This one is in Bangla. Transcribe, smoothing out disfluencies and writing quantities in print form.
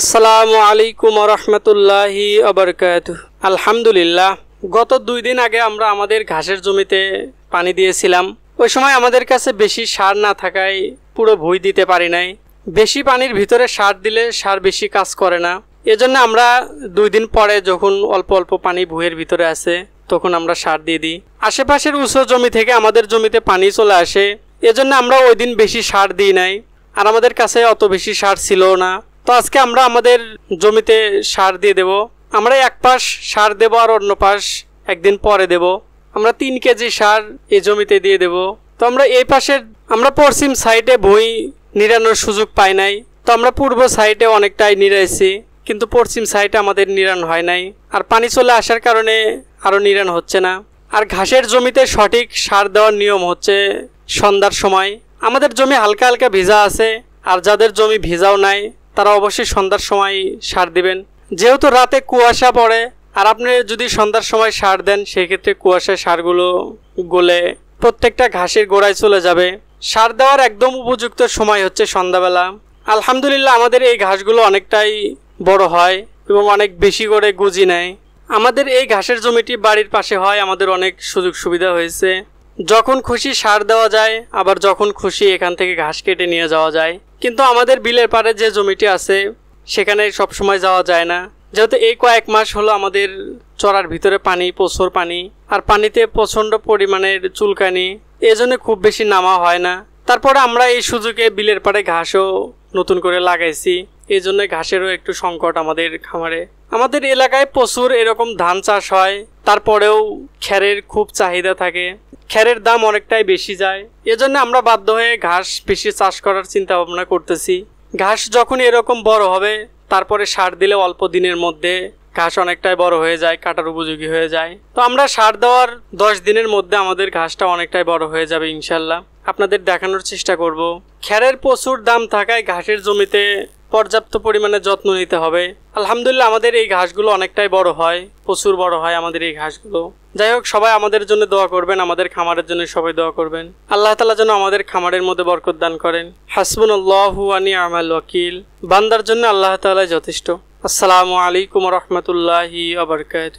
আসসালামু আলাইকুম রহমতুল্লাহি আবরকাতুহ। আলহামদুলিল্লাহ, গত 2 দিন আগে আমরা আমাদের ঘাসের জমিতে পানি দিয়েছিলাম। ওই সময় আমাদের কাছে বেশি সার না থাকায় পুরো ভুঁই দিতে পারি নাই। বেশি পানির ভিতরে সার দিলে সার বেশি কাজ করে না, এজন্য আমরা 2 দিন পরে যখন অল্প অল্প পানি ভুঁইয়ের ভিতরে আছে তখন আমরা সার দিয়ে দিই। আশেপাশের উঁচু জমি থেকে আমাদের জমিতে পানি চলে আসে, এজন্য আমরা ওই দিন বেশি সার দিই নাই, আর আমাদের কাছে অত বেশি সার ছিল না। তো আজকে আমরা আমাদের জমিতে সার দিয়ে দেব। আমরা এক পাশ সার দেব আর অন্য পাশ একদিন পরে দেব। আমরা 3 কেজি সার এই জমিতে দিয়ে দেব। তো আমরা এই পাশের পশ্চিম সাইডে ভুঁই নিড়ানোর সুযোগ পাই নাই, তো আমরা পূর্ব সাইডে অনেকটাই নিড়াইছি, কিন্তু পশ্চিম সাইডে আমাদের নিড়ানো হয় নাই, আর পানি চলে আসার কারণে আরও নিড়ানো হচ্ছে না। আর ঘাসের জমিতে সঠিক সার দেওয়ার নিয়ম হচ্ছে সন্ধ্যার সময়। আমাদের জমি হালকা হালকা ভিজা আছে, আর যাদের জমি ভিজাও নাই তারা অবশ্যই সন্ধ্যার সময় সার দিবেন। যেহেতু রাতে কুয়াশা পড়ে, আর আপনি যদি সন্ধ্যার সময় সার দেন সেক্ষেত্রে কুয়াশায় সারগুলো গলে প্রত্যেকটা ঘাসের গোড়ায় চলে যাবে। সার দেওয়ার একদম উপযুক্ত সময় হচ্ছে সন্ধ্যাবেলা। আলহামদুলিল্লাহ, আমাদের এই ঘাসগুলো অনেকটাই বড় হয় এবং অনেক বেশি করে গুজি নেয়। আমাদের এই ঘাসের জমিটি বাড়ির পাশে হয়, আমাদের অনেক সুযোগ সুবিধা হয়েছে। যখন খুশি সার দেওয়া যায়, আবার যখন খুশি এখান থেকে ঘাস কেটে নিয়ে যাওয়া যায়। কিন্তু আমাদের বিলের পাড়ে যে জমিটি আছে সেখানে সব সময় যাওয়া যায় না, যেহেতু এই কয়েক মাস হলো আমাদের চড়ার ভিতরে পানি, প্রচুর পানি, আর পানিতে প্রচণ্ড পরিমাণের চুলকানি, এজন্য খুব বেশি নামা হয় না। তারপরে আমরা এই সুযোগে বিলের পাড়ে ঘাসও নতুন করে লাগাইছি, এই জন্য ঘাসেরও একটু সংকট আমাদের খামারে। আমাদের এলাকায় প্রচুর এরকম ধান চাষ হয়, তারপরেও খ্যারের খুব চাহিদা থাকে, খ্যারের দাম অনেকটাই বেশি যায়, এজন্য আমরা বাধ্য হয়ে ঘাস বেশি চাষ করার চিন্তা ভাবনা করতেছি। ঘাস যখন এরকম বড় হবে তারপরে সার দিলে অল্প দিনের মধ্যে ঘাস অনেকটাই বড় হয়ে যায়, কাটার উপযোগী হয়ে যায়। তো আমরা সার দেওয়ার 10 দিনের মধ্যে আমাদের ঘাসটা অনেকটাই বড় হয়ে যাবে ইনশাল্লাহ। আপনাদের দেখানোর চেষ্টা করব। খ্যারের প্রচুর দাম থাকায় ঘাসের জমিতে পর্যাপ্ত পরিমাণে যত্ন নিতে হবে। আলহামদুলিল্লাহ, আমাদের এই ঘাসগুলো অনেকটাই বড় হয়, প্রচুর বড় হয় আমাদের এই ঘাসগুলো। যাই হোক, সবাই আমাদের জন্য দোয়া করবেন, আমাদের খামারের জন্য সবাই দোয়া করবেন। আল্লাহ তাআলা যেন আমাদের খামারের মধ্যে বরকত দান করেন। হাসবুনাল্লাহু ওয়া নি'মাল ওয়াকিল। বান্দার জন্য আল্লাহ তাআলাই যথেষ্ট। আসসালামু আলাইকুম ওয়া রাহমাতুল্লাহি ওয়া বারাকাতুহু।